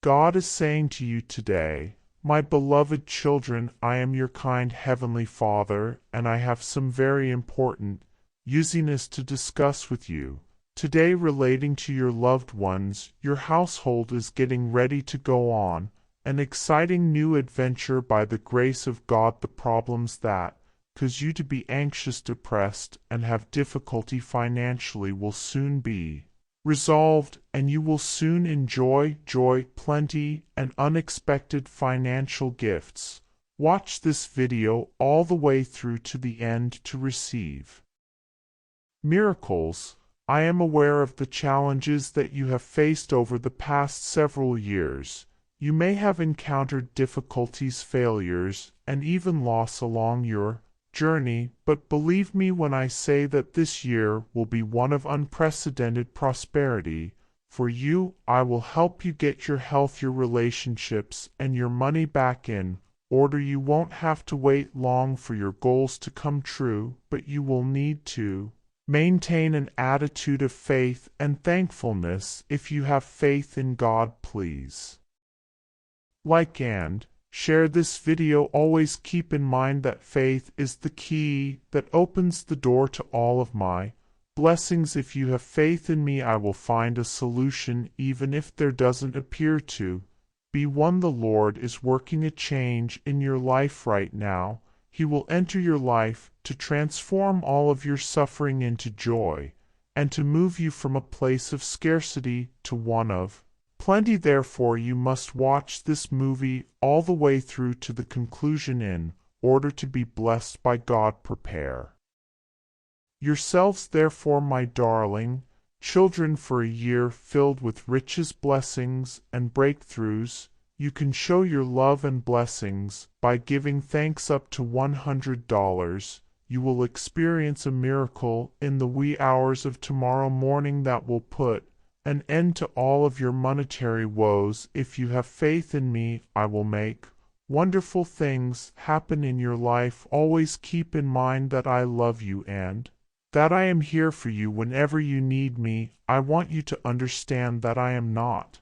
God is saying to you today, "My beloved children, I am your kind Heavenly Father, and I have some very important business to discuss with you. Today, relating to your loved ones, your household is getting ready to go on an exciting new adventure by the grace of God. The problems that cause you to be anxious, depressed, and have difficulty financially will soon be resolved, and you will soon enjoy joy, plenty, and unexpected financial gifts. Watch this video all the way through to the end to receive miracles. I am aware of the challenges that you have faced over the past several years. You may have encountered difficulties, failures, and even loss along your journey, but believe me when I say that this year will be one of unprecedented prosperity. For you, I will help you get your health, your relationships, and your money back in order. You won't have to wait long for your goals to come true, but you will need to maintain an attitude of faith and thankfulness. If you have faith in God, please like and share this video. Always keep in mind that faith is the key that opens the door to all of my blessings. If you have faith in me, I will find a solution even if there doesn't appear to be one. The Lord is working a change in your life right now. He will enter your life to transform all of your suffering into joy and to move you from a place of scarcity to one of plenty. Therefore, you must watch this movie all the way through to the conclusion in order to be blessed by God. Prepare yourselves, therefore, my darling children, for a year filled with riches, blessings, and breakthroughs. You can show your love and blessings by giving thanks up to $100. You will experience a miracle in the wee hours of tomorrow morning that will put an end to all of your monetary woes. If you have faith in me, I will make wonderful things happen in your life. Always keep in mind that I love you and that I am here for you whenever you need me. I want you to understand that I am not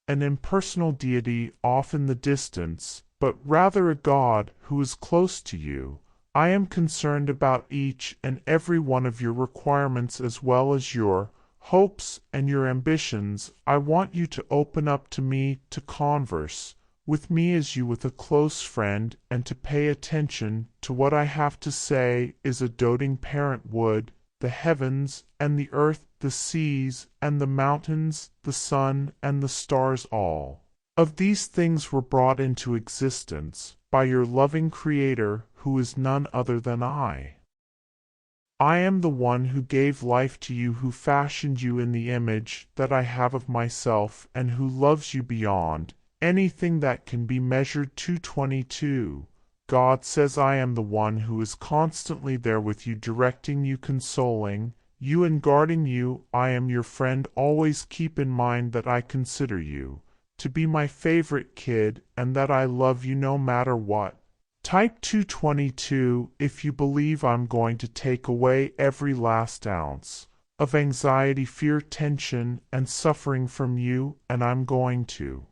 an impersonal deity off in the distance, but rather a God who is close to you. I am concerned about each and every one of your requirements as well as your hopes and your ambitions. I want you to open up to me, to converse with me as you with a close friend, and to pay attention to what I have to say. Is a doting parent would. The heavens and the earth, the seas and the mountains, the sun and the stars, all of these things were brought into existence by your loving Creator, who is none other than I. I am the one who gave life to you, who fashioned you in the image that I have of myself, and who loves you beyond anything that can be measured. 2:22. God says, I am the one who is constantly there with you, directing you, consoling you, and guarding you. I am your friend. Always keep in mind that I consider you to be my favorite kid and that I love you no matter what. Type 2:22 if you believe I'm going to take away every last ounce of anxiety, fear, tension, and suffering from you, and I'm going to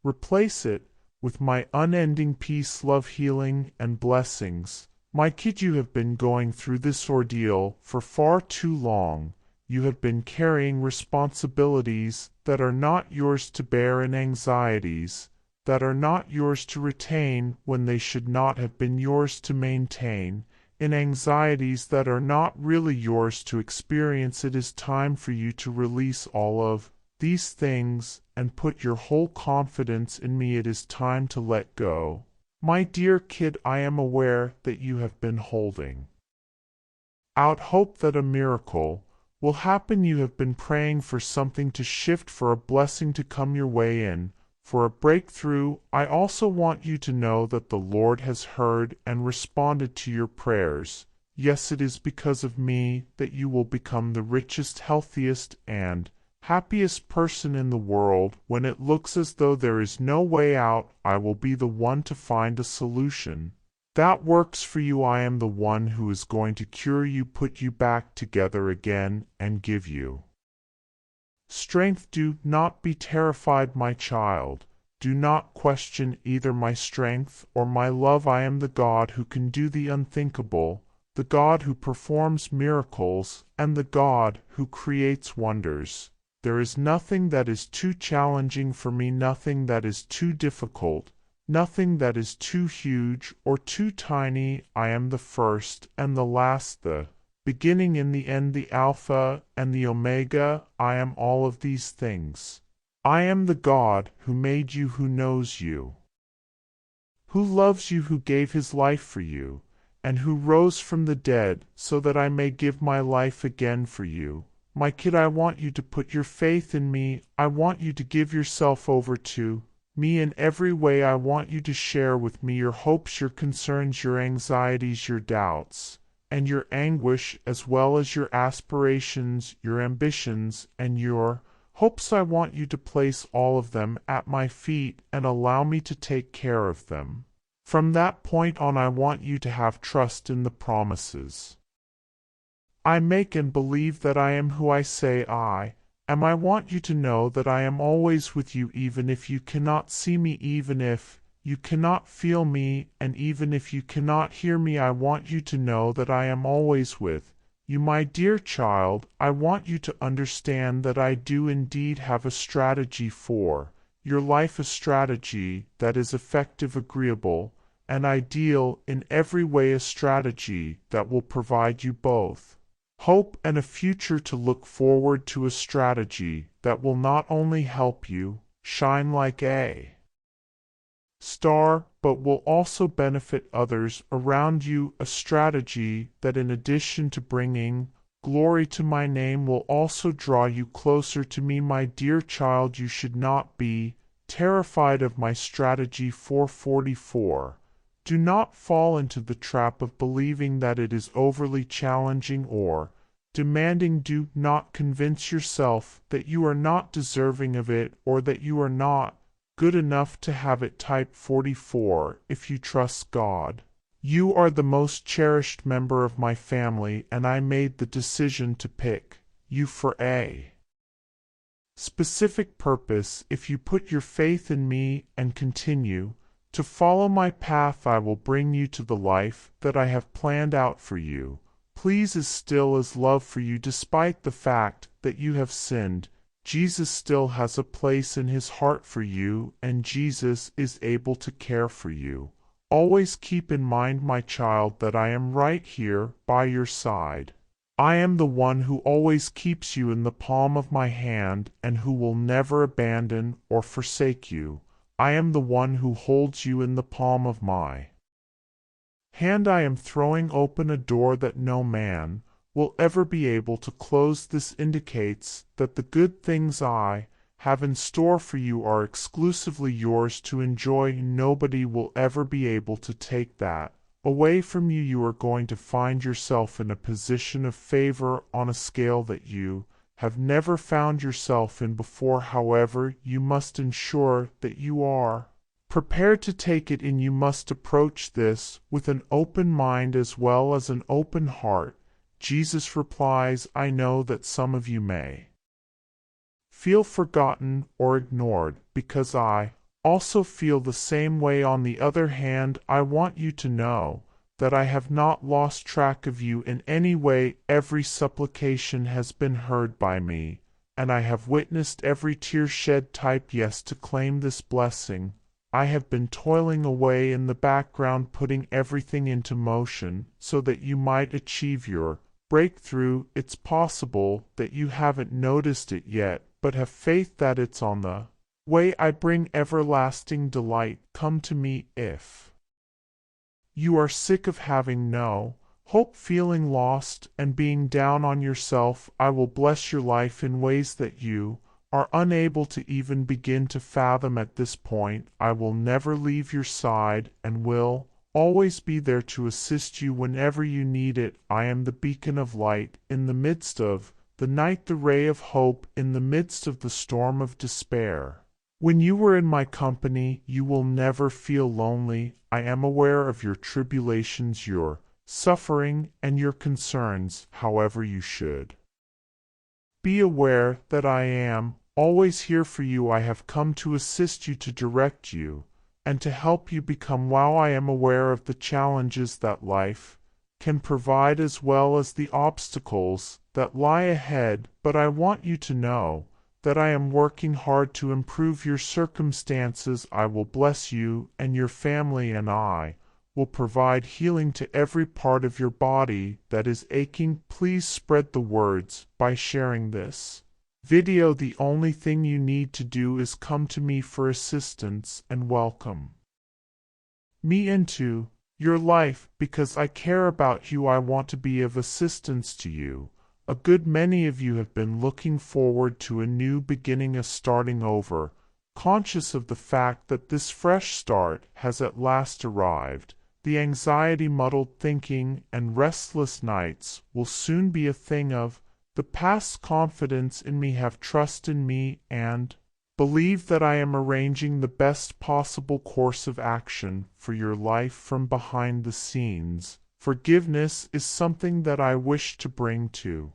replace it with my unending peace, love, healing, and blessings. My kid, you have been going through this ordeal for far too long. You have been carrying responsibilities that are not yours to bear, and anxieties that are not yours to retain when they should not have been yours to maintain, in anxieties that are not really yours to experience. It is time for you to release all of these things and put your whole confidence in me. It is time to let go. My dear kid, I am aware that you have been holding out hope that a miracle will happen. You have been praying for something to shift, for a blessing to come your way in, for a breakthrough. I also want you to know that the Lord has heard and responded to your prayers. Yes, it is because of me that you will become the richest, healthiest, and happiest person in the world. When it looks as though there is no way out, I will be the one to find a solution that works for you. I am the one who is going to cure you, put you back together again, and give you Strength, do not be terrified, my child. Do not question either my strength or my love. I am the God who can do the unthinkable, the God who performs miracles, and the God who creates wonders. There is nothing that is too challenging for me, nothing that is too difficult, nothing that is too huge or too tiny. I am the first and the last, the beginning and the end, the Alpha and the Omega. I am all of these things. I am the God who made you, who knows you, who loves you, who gave his life for you, and who rose from the dead so that I may give my life again for you. My kid, I want you to put your faith in me. I want you to give yourself over to me in every way. I want you to share with me your hopes, your concerns, your anxieties, your doubts, and your anguish, as well as your aspirations, your ambitions, and your hopes. I want you to place all of them at my feet and allow me to take care of them. From that point on, I want you to have trust in the promises I make and believe that I am who I say I am. I want you to know that I am always with you, even if you cannot see me, even if you cannot feel me, and even if you cannot hear me. I want you to know that I am always with you, my dear child. I want you to understand that I do indeed have a strategy for your life, a strategy that is effective, agreeable, and ideal in every way, a strategy that will provide you both hope and a future to look forward to, a strategy that will not only help you shine like a star, but will also benefit others around you, a strategy that, in addition to bringing glory to my name, will also draw you closer to me. My dear child, you should not be terrified of my strategy. 444. Do not fall into the trap of believing that it is overly challenging or demanding. Do not convince yourself that you are not deserving of it or that you are not good enough to have it. Type 44. If you trust God, you are the most cherished member of my family, and I made the decision to pick you for a specific purpose. If you put your faith in me and continue to follow my path, I will bring you to the life that I have planned out for you. Please, as still as love for you, despite the fact that you have sinned, Jesus still has a place in his heart for you, and Jesus is able to care for you. Always keep in mind, my child, that I am right here by your side. I am the one who always keeps you in the palm of my hand and who will never abandon or forsake you. I am the one who holds you in the palm of my hand. I am throwing open a door that no man will ever be able to close. This indicates that the good things I have in store for you are exclusively yours to enjoy. Nobody will ever be able to take that away from you. You are going to find yourself in a position of favor on a scale that you have never found yourself in before. However, you must ensure that you are prepared to take it in. You must approach this with an open mind as well as an open heart. Jesus replies, I know that some of you may feel forgotten or ignored, because I also feel the same way. On the other hand, I want you to know that I have not lost track of you in any way. Every supplication has been heard by me, and I have witnessed every tear shed. Type yes to claim this blessing. I have been toiling away in the background, putting everything into motion so that you might achieve your breakthrough. It's possible that you haven't noticed it yet, but have faith that it's on the way. I bring everlasting delight. Come to me if you are sick of having no hope, feeling lost, and being down on yourself. I will bless your life in ways that you are unable to even begin to fathom at this point. I will never leave your side and will always be there to assist you whenever you need it. I am the beacon of light in the midst of the night, the ray of hope in the midst of the storm of despair. When you are in my company, you will never feel lonely. I am aware of your tribulations, your suffering, and your concerns. However, you should Be aware that I am always here for you. I have come to assist you, to direct you, and to help you become well. I am aware of the challenges that life can provide as well as the obstacles that lie ahead, but I want you to know that I am working hard to improve your circumstances. I will bless you and your family, and I will provide healing to every part of your body that is aching. Please spread the words by sharing this video. The only thing you need to do is come to me for assistance and welcome me into your life because I care about you. I want to be of assistance to you. A good many of you have been looking forward to a new beginning, a starting over, conscious of the fact that this fresh start has at last arrived. The anxiety, muddled thinking, and restless nights will soon be a thing of the past. Confidence in me, have trust in me, and believe that I am arranging the best possible course of action for your life from behind the scenes. Forgiveness is something that I wish to bring to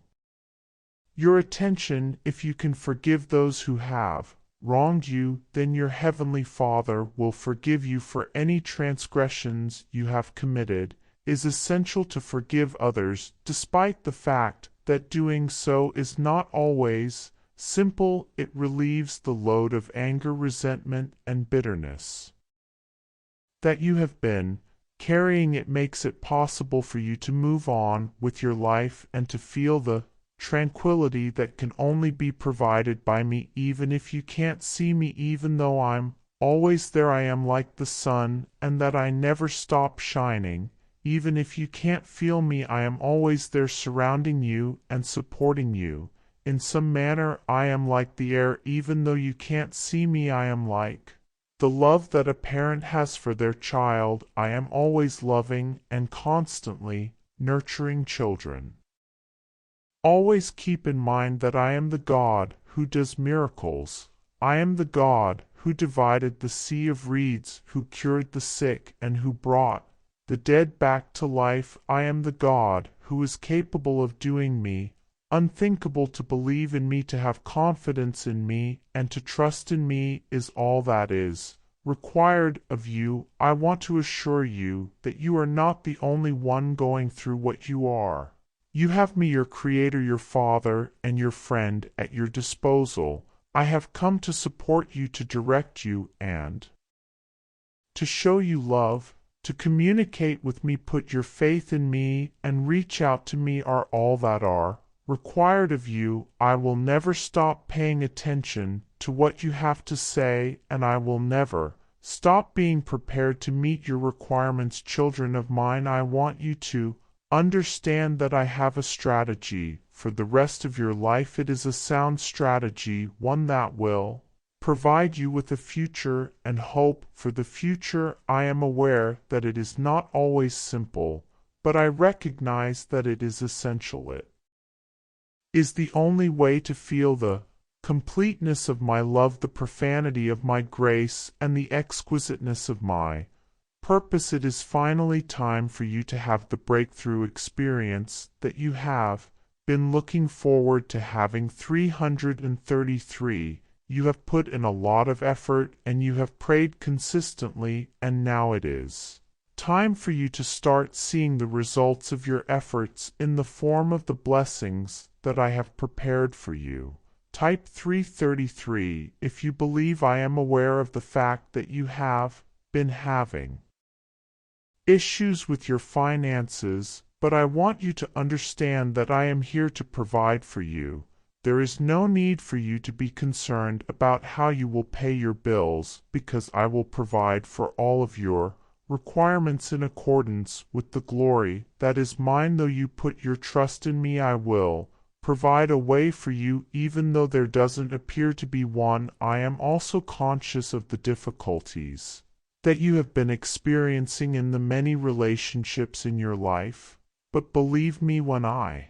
your attention. If you can forgive those who have wronged you, then your heavenly Father will forgive you for any transgressions you have committed. It is essential to forgive others, despite the fact that doing so is not always simple. It relieves the load of anger, resentment, and bitterness that you have been carrying. It makes it possible for you to move on with your life and to feel the tranquility that can only be provided by me. Even if you can't see me, even though I'm always there, I am like the sun, and that I never stop shining. Even if you can't feel me, I am always there, surrounding you and supporting you in some manner. I am like the air. Even though you can't see me, I am like the love that a parent has for their child. I am always loving and constantly nurturing children. Always keep in mind that I am the God who does miracles. I am the God who divided the sea of reeds, who cured the sick, and who brought the dead back to life. I am the God who is capable of doing me unthinkable. To believe in me, to have confidence in me, and to trust in me is all that is required of you. I want to assure you that you are not the only one going through what you are. You have me, your Creator, your Father, and your friend at your disposal. I have come to support you, to direct you, and to show you love. To communicate with me, put your faith in me, and reach out to me are all that are required of you. I will never stop paying attention to what you have to say, and I will never stop being prepared to meet your requirements. Children of mine, I want you to understand that I have a strategy for the rest of your life. It is a sound strategy, one that will provide you with a future and hope for the future. I am aware that it is not always simple, but I recognize that it is essential. It is the only way to feel the completeness of my love, the profanity of my grace, and the exquisiteness of my purpose. It is finally time for you to have the breakthrough experience that you have been looking forward to having. 333. You have put in a lot of effort and you have prayed consistently, and now it is time for you to start seeing the results of your efforts in the form of the blessings that I have prepared for you. Type 333 if you believe. I am aware of the fact that you have been having issues with your finances, but I want you to understand that I am here to provide for you. There is no need for you to be concerned about how you will pay your bills, because I will provide for all of your requirements in accordance with the glory that is mine. Though you put your trust in me, I will provide a way for you, even though there doesn't appear to be one. I am also conscious of the difficulties that you have been experiencing in the many relationships in your life, but believe me when I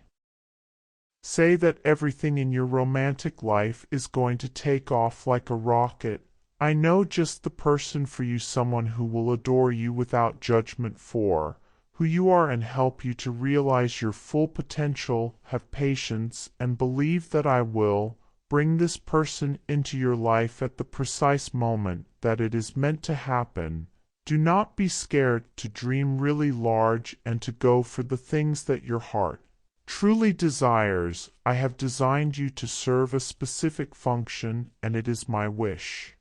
say that everything in your romantic life is going to take off like a rocket. I know just the person for you, someone who will adore you without judgment, for who you are and help you to realize your full potential. Have patience and believe that I will bring this person into your life at the precise moment that it is meant to happen. Do not be scared to dream really large and to go for the things that your heart truly desires. I have designed you to serve a specific function, and it is my wish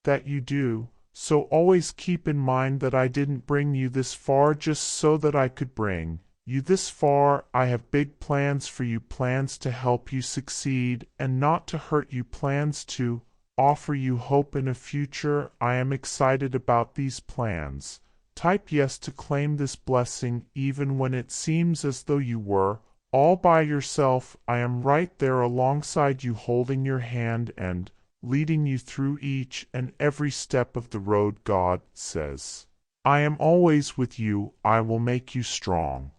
that you do. So always keep in mind that I didn't bring you this far just so that I could bring you this far. I have big plans for you, plans to help you succeed and not to hurt you, plans to offer you hope in a future. I am excited about these plans. Type yes to claim this blessing even when it seems as though you were all by yourself. I am right there alongside you, holding your hand and leading you through each and every step of the road. God says, I am always with you. I will make you strong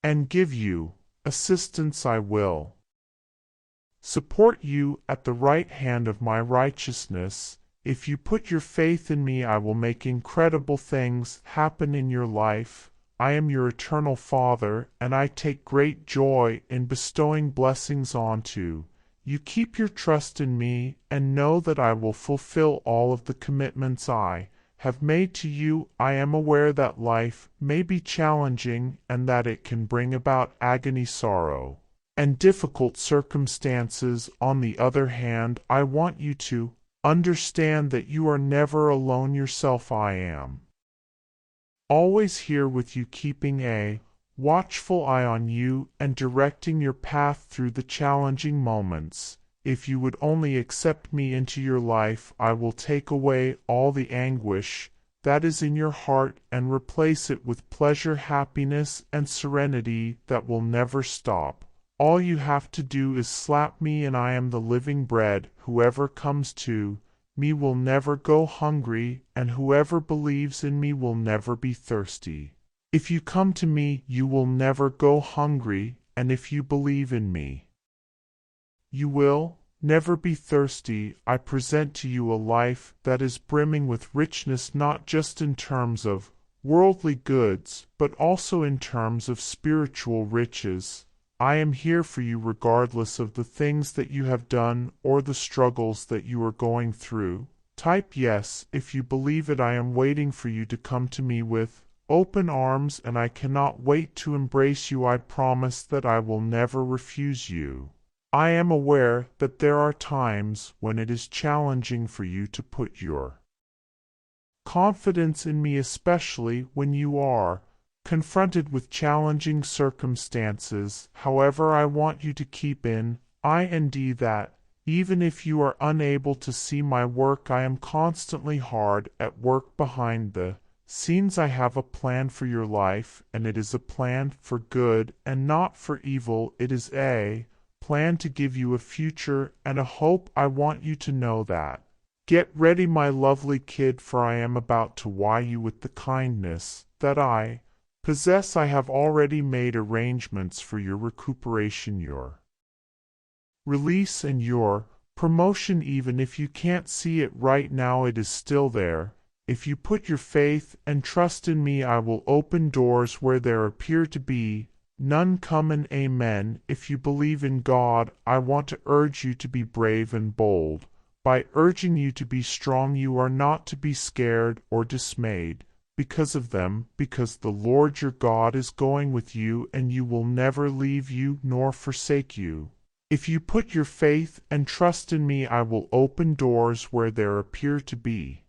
and give you assistance. I will support you at the right hand of my righteousness. If you put your faith in me, I will make incredible things happen in your life. I am your eternal Father, and I take great joy in bestowing blessings onto you. Keep your trust in me, and know that I will fulfill all of the commitments I have made to you. I am aware that life may be challenging and that it can bring about agony, sorrow, and difficult circumstances. On the other hand, I want you to understand that you are never alone yourself. I am always here with you, keeping a watchful eye on you and directing your path through the challenging moments. If you would only accept me into your life, I will take away all the anguish that is in your heart and replace it with pleasure, happiness, and serenity that will never stop. All you have to do is slap me, and I am the living bread. Whoever comes to me will never go hungry, and whoever believes in me will never be thirsty. If you come to me, you will never go hungry, and if you believe in me, you will never be thirsty. I present to you a life that is brimming with richness, not just in terms of worldly goods, but also in terms of spiritual riches. I am here for you regardless of the things that you have done or the struggles that you are going through. Type yes if you believe it. I am waiting for you to come to me with open arms, and I cannot wait to embrace you. I promise that I will never refuse you. I am aware that there are times when it is challenging for you to put your confidence in me, especially when you are confronted with challenging circumstances. However, I want you to keep in mind that even if you are unable to see my work, I am constantly hard at work behind the scenes. I have a plan for your life, and it is a plan for good and not for evil. It is a plan to give you a future and a hope. I want you to know that. Get ready, my lovely kid, for I am about to wow you with the kindness that I possess. I have already made arrangements for your recuperation, your release, and your promotion. Even if you can't see it right now, it is still there. If you put your faith and trust in me, I will open doors where there appear to be none. Come and amen. If you believe in God, I want to urge you to be brave and bold. By urging you to be strong, you are not to be scared or dismayed because of them, because the Lord your God is going with you, and you will never leave you nor forsake you. If you put your faith and trust in me, I will open doors where there appear to be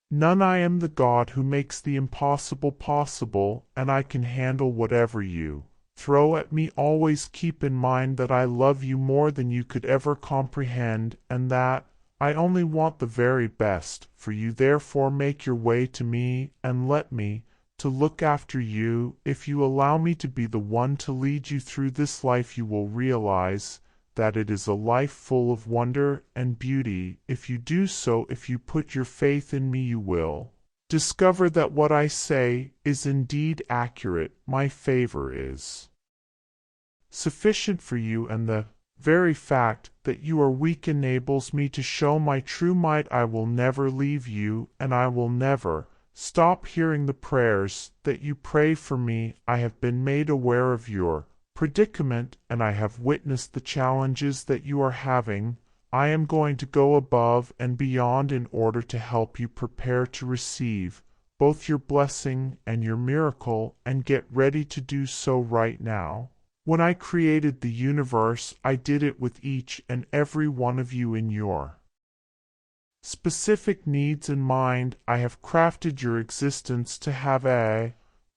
none. I am the God who makes the impossible possible, and I can handle whatever you throw at me. Always keep in mind that I love you more than you could ever comprehend, and that I only want the very best for you. Therefore, make your way to me and let me to look after you. If you allow me to be the one to lead you through this life, you will realize that it is a life full of wonder and beauty. If you do so, if you put your faith in me, you will discover that what I say is indeed accurate. My favor is sufficient for you, and the very fact that you are weak enables me to show my true might. I will never leave you, and I will never Stop hearing the prayers that you pray for me. I have been made aware of your predicament, and I have witnessed the challenges that you are having. I am going to go above and beyond in order to help you prepare to receive both your blessing and your miracle, and get ready to do so right now. When I created the universe, I did it with each and every one of you in your specific needs in mind. I have crafted your existence to have a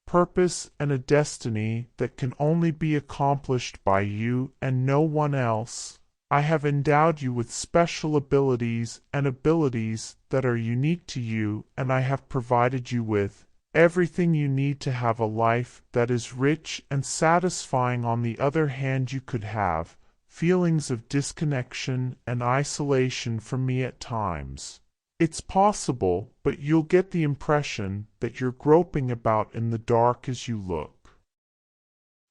purpose and a destiny that can only be accomplished by you and no one else. I have endowed you with special abilities and abilities that are unique to you, and I have provided you with everything you need to have a life that is rich and satisfying. On the other hand, you could have feelings of disconnection and isolation from me at times. It's possible, but you'll get the impression that you're groping about in the dark as you look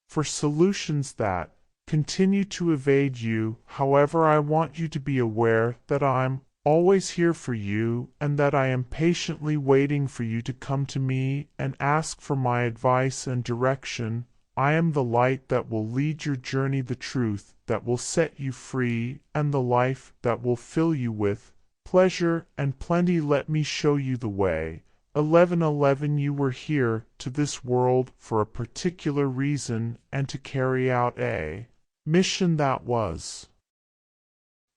for solutions that continue to evade you. However, I want you to be aware that I'm always here for you, and that I am patiently waiting for you to come to me and ask for my advice and direction. I am the light that will lead your journey, the truth that will set you free, and the life that will fill you with pleasure and plenty. Let me show you the way. 11:11 You were here to this world for a particular reason, and to carry out a mission that was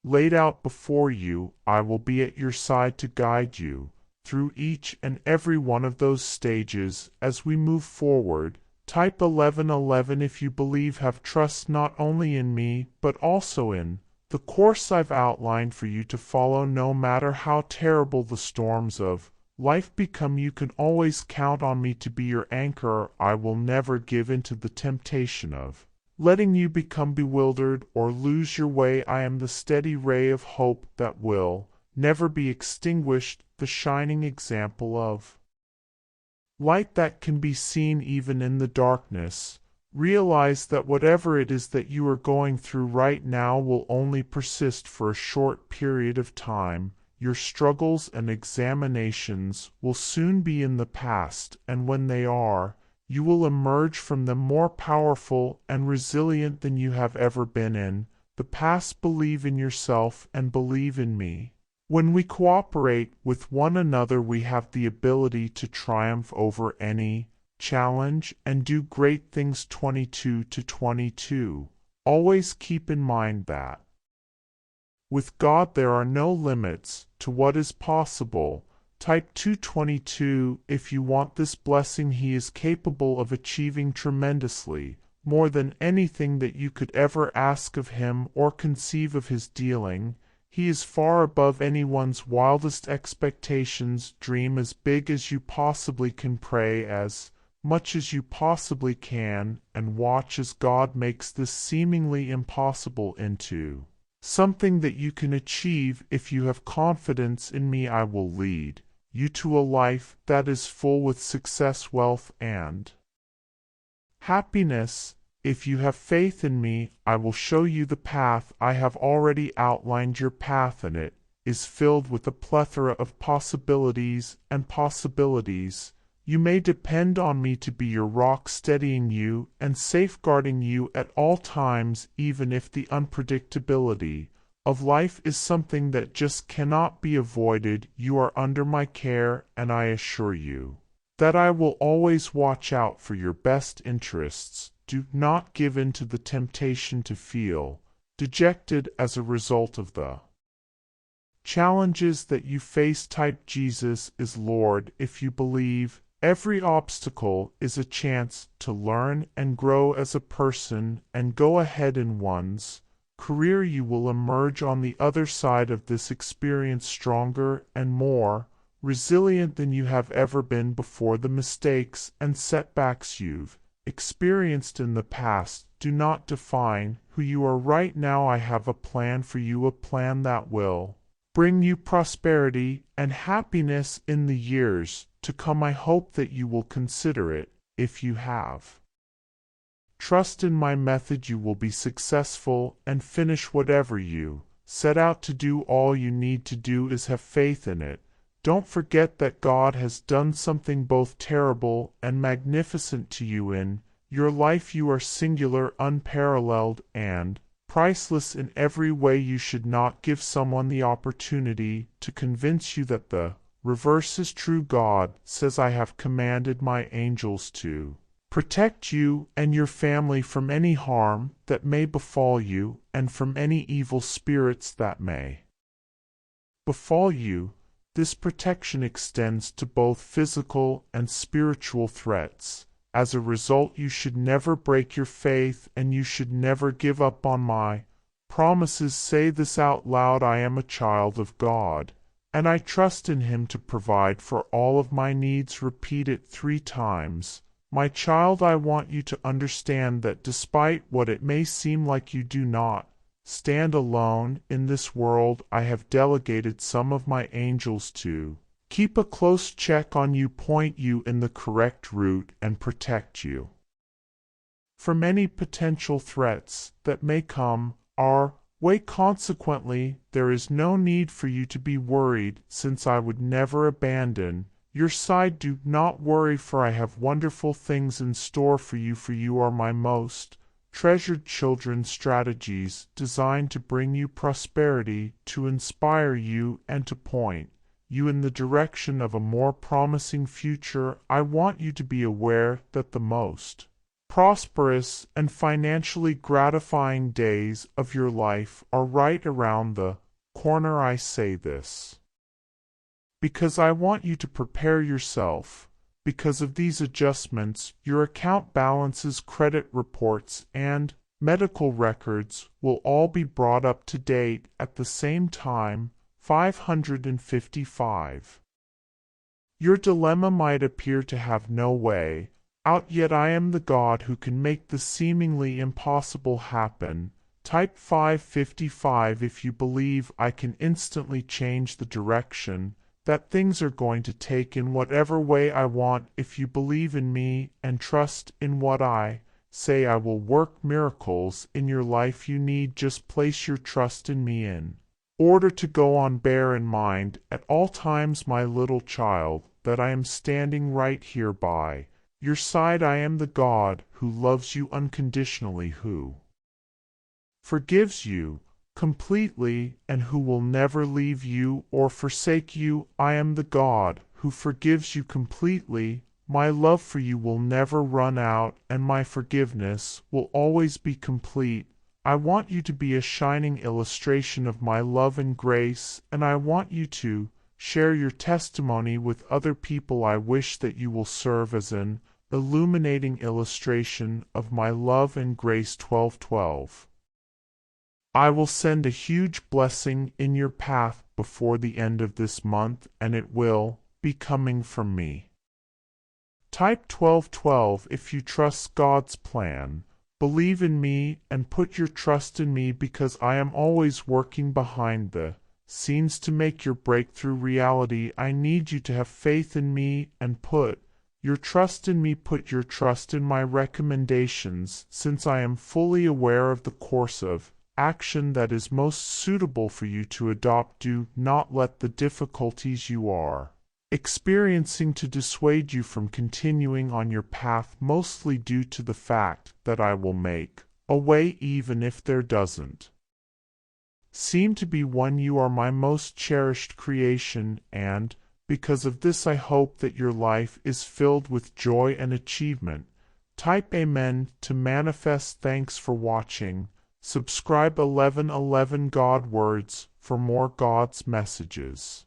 laid out before you. I will be at your side to guide you through each and every one of those stages as we move forward. Type 11:11 if you believe. Have trust not only in me, but also in the course I've outlined for you to follow. No matter how terrible the storms of life become, you can always count on me to be your anchor. I will never give in to the temptation of letting you become bewildered or lose your way. I am the steady ray of hope that will never be extinguished, the shining example of light that can be seen even in the darkness. Realize that whatever it is that you are going through right now will only persist for a short period of time. Your struggles and examinations will soon be in the past, and when they are, you will emerge from them more powerful and resilient than you have ever been in the past. Believe in yourself and believe in me. When we cooperate with one another, we have the ability to triumph over any challenge and do great things. 22:22 Always keep in mind that with God there are no limits to what is possible. Type 222 if you want this blessing. He is capable of achieving tremendously more than anything that you could ever ask of him or conceive of his dealing. He is far above anyone's wildest expectations. Dream as big as you possibly can, pray as much as you possibly can, and watch as God makes this seemingly impossible into something that you can achieve. If you have confidence in me, I will lead you to a life that is full with success, wealth, and happiness. If you have faith in me, I will show you the path. I have already outlined your path, and it is filled with a plethora of possibilities and possibilities. You may depend on me to be your rock, steadying you and safeguarding you at all times, even if the unpredictability of life is something that just cannot be avoided. You are under my care, and I assure you that I will always watch out for your best interests. Do not give in to the temptation to feel dejected as a result of the challenges that you face. Type Jesus is Lord if you believe. Every obstacle is a chance to learn and grow as a person and go ahead in one's career. You will emerge on the other side of this experience stronger and more resilient than you have ever been before. The mistakes and setbacks you've experienced in the past do not define who you are right now. I have a plan for you, a plan that will bring you prosperity and happiness in the years to come. I hope that you will consider it. If you have trust in my method, you will be successful and finish whatever you set out to do. All you need to do is have faith in it. Don't forget that God has done something both terrible and magnificent to you in your life. You are singular, unparalleled, and priceless in every way. You should not give someone the opportunity to convince you that the reverse is true. God says, I have commanded my angels to protect you and your family from any harm that may befall you, and from any evil spirits that may befall you. This protection extends to both physical and spiritual threats. As a result, you should never break your faith, and you should never give up on my promises. Say this out loud: I am a child of God, and I trust in Him to provide for all of my needs. Repeat it 3 times. My child, I want you to understand that despite what it may seem like, you do not stand alone in this world. I have delegated some of my angels to keep a close check on you, point you in the correct route, and protect you from any potential threats that may come our way. Consequently, there is no need for you to be worried, since I would never abandon your side. Do not worry, for I have wonderful things in store for you, are my most treasured children. Strategies designed to bring you prosperity, to inspire you, and to point you in the direction of a more promising future. I want you to be aware that the most prosperous and financially gratifying days of your life are right around the corner. I say this because I want you to prepare yourself. Because of these adjustments, your account balances, credit reports, and medical records will all be brought up to date at the same time. 555. Your dilemma might appear to have no way out, yet I am the God who can make the seemingly impossible happen. Type 555 if you believe I can instantly change the direction that things are going to take in whatever way I want. If you believe in me and trust in what I say, I will work miracles in your life. You need just place your trust in me in order to go on. Bear in mind at all times, my little child, that I am standing right here by your side. I am the God who loves you unconditionally, who forgives you completely, and who will never leave you or forsake you. I am the God who forgives you completely. My love for you will never run out, and my forgiveness will always be complete. I want you to be a shining illustration of my love and grace, and I want you to share your testimony with other people. I wish that you will serve as an illuminating illustration of my love and grace. 12:12. I will send a huge blessing in your path before the end of this month, and it will be coming from me. Type 12:12 if you trust God's plan. Believe in me and put your trust in me, because I am always working behind the scenes to make your breakthrough reality. I need you to have faith in me and put your trust in me. Put your trust in my recommendations, since I am fully aware of the course of action that is most suitable for you to adopt. Do not let the difficulties you are experiencing to dissuade you from continuing on your path, mostly due to the fact that I will make a way even if there doesn't seem to be one. You are my most cherished creation, and because of this I hope that your life is filled with joy and achievement. Type Amen to manifest. Thanks for watching. Subscribe. 1111 God Words for more God's messages.